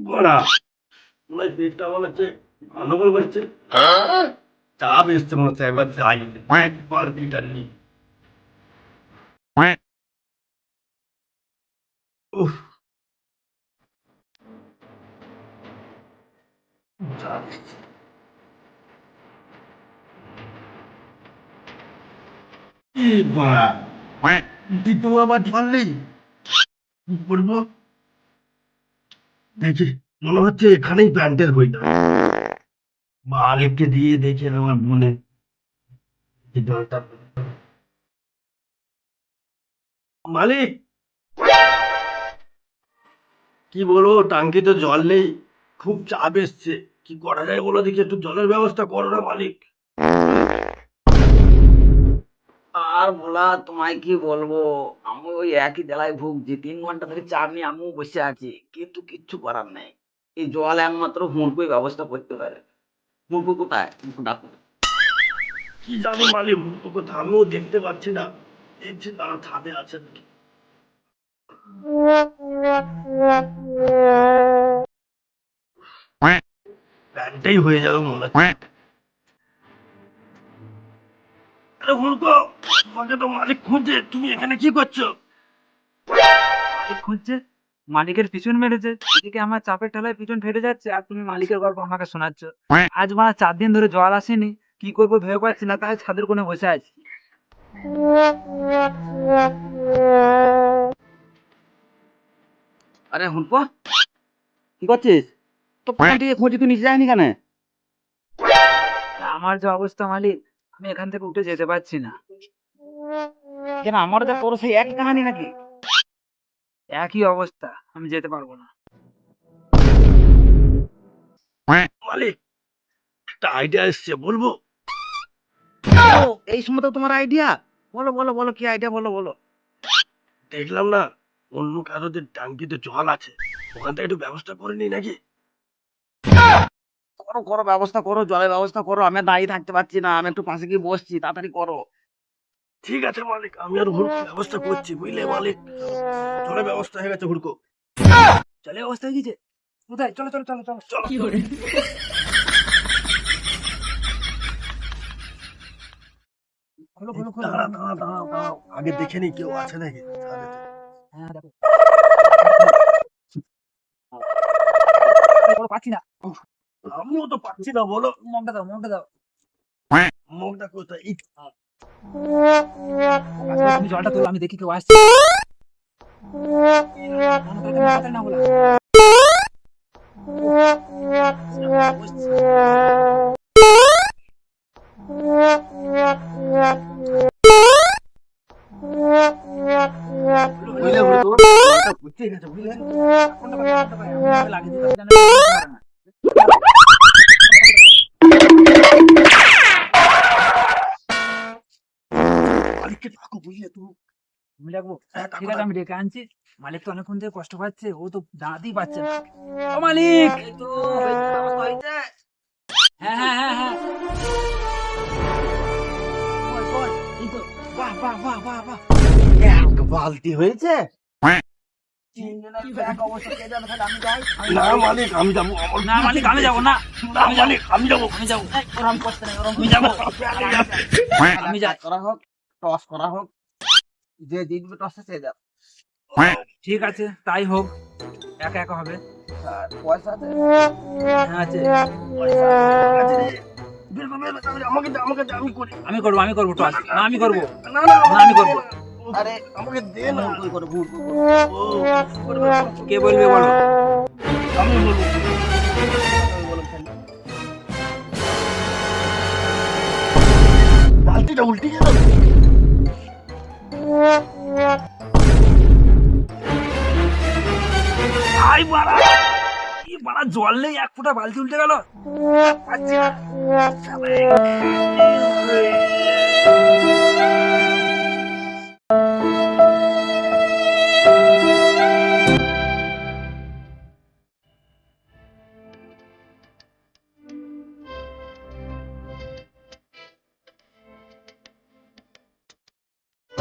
বড়া মনে হয় পেটটা মনে হচ্ছে গন্ডগোল করছে। চাপ এসছে মনে হচ্ছে, একবার যাই একবার দুইটা নি। উফ, চাপ এসছে। এ বাড়া, দ্বিতীয় আবার ধরলেই কি করবো দেখি, মনে হচ্ছে এখানেই প্যান্টের বইটা মালিককে দিয়ে দেখি আমার মনে এই জলটা। মালিক, কি বলবো, টাঙ্কিতে জল নেই, খুব চাপ এসছে, কি করা যায় বলো দেখি, একটু জলের ব্যবস্থা করো না মালিক। আর ভোলা, তোমায় কি বলবো, আমি ওই একই জ্বালায় ভুগছি। 3 ঘন্টা ধরে চাপ নিয়ে আমিও বসে আছি, কিন্তু কিচ্ছু করার নেই। এই জল একমাত্র হুড়কোই ব্যবস্থা করতে পারে। হুড়কো কোথায়? হুড়কো ডাকো। কি জানি মালিক, মুখো কথা আমিও দেখতে পাচ্ছি না, দেখছি তারা ছাদে আছে নাকি। প্যান্টটাই হয়ে যাবে মনে হচ্ছে। আরে হুড়কো, তোমাকে তো মালিক খুঁজছে, তুমি এখানে কি করছো? মালিক খুঁজছে, মালিকের পিছন মেরেছে, এদিকে আমার চাপের ঠেলায় পিছন ফেটে যাচ্ছে, আর তুমি মালিকের গল্প আমাকে শোনাচ্ছ। আজ মানে 4 দিন ধরে জল আসেনি, কি করবো ভেবে পাচ্ছি না, তাই ছাদের কোণে বসে আছি। আরে হুড়কো, কি করছিস? তো প্যান্ট দিয়ে খুঁজে তুই নিচে যায়নি কেন? আমার যে অবস্থা মালিক, আমি এখান থেকে উঠে যেতে পারছি না। কেন, আমারও যা তোর সেই একই কাহানি নাকি? একই অবস্থা, আমি যেতে পারবো না। মালিক, একটা আইডিয়া এসছে, বলবো? ও, এই সময় তো তোমার আইডিয়া? বলো বলো বলো, কি আইডিয়া, বলো বলো। দেখলাম না অন্য কারোদের টাঙ্কিতে জল আছে, ওখান থেকে একটু ব্যবস্থা করে নি নাকি। করো করো, ব্যবস্থা করো, জলের ব্যবস্থা করো। আমি আর দাঁড়িয়ে থাকতে পারছি না, আমি একটু পাশে গিয়ে বসছি, তাড়াতাড়ি করো। ঠিক আছে মালিক, আমি আর হুড়কো ব্যবস্থা করছি, বুঝলে মালিক, জলের ব্যবস্থা হয়ে গেছে হুড়কো। চলে অবস্থা হয়ে গেছে, কোথায়? চলো চলো চলো চলো। চলো। খোলো খোলো খোলো। দাঁড়া দাঁড়া দাঁড়াও দাঁড়াও, আগে দেখে নি কেউ আছে নাকি ছাদেতে। হ্যাঁ দেখো, পাচ্ছি না। আমিও তো পাচ্ছি না, বলো। মগটা দাও, মগটা দাও। মুখটা কোথায়? এই আচ্ছা, তুমি জলটা তোলো, আমি দেখি কেউ আসছে। তাড়াতাড়ি না বলা। বুঝলে হুড়কো, জলটা বুঝতে গেছে, বুঝলে? লাগিয়ে দিতে হবে, যেন কেউ বুঝতে পারে না। মালিককে ডাকো, বুঝলে তুমি। আমি ডাকবো? হ্যাঁ, ডাকো, ঠিক আছে, ডাকো। আমি ডেকে আনছি। মালিক তো অনেকক্ষণ থেকে কষ্ট পাচ্ছে, ও তো দাঁড়াতেই পারছে না। ও মালিক! এই তো হয়েছে, ব্যবস্থা হয়েছে। হ্যাঁ হ্যাঁ হ্যাঁ হ্যাঁ, বল বল। এই তো, বাহ বাহ বাহ বাহ বাহ, এক বালতি হয়েছে। তিনজনের এক অবস্থা, কে যাবে? তাহলে আমি যাই। না মালিক, আমি যাবো, আমার না মালিক, আমি যাবো না। না মালিক, আমি যাবো। আমি যাবো। এই, ওরম করতে নেই, ওরম আমি যাবো। আমি যাই। করা হোক, টস করা হোক, যে জিতবে টসে সে যাবে। ঠিক আছে, তাই হোক। একা একা হবে। আর পয়সা আছে? হ্যাঁ আছে। পয়সা আছে রে। বের কর, বের কর, তাড়াতাড়ি, আমাকে দে, আমাকে দে, আমি করি। আমি করবো টস। না আমি করবো। না না, না, আমি করবো। আরে আমাকে দে না। ভুল করে ভুল করে। ও, করবে না। কে বলবে বলো? আমি বলবো। বালতিটা উল্টে গেল। আই বাড়া! এই বাড়া জল নেই, 1 ফোঁটা, বালতি উল্টে গেল। পাচ্ছি না।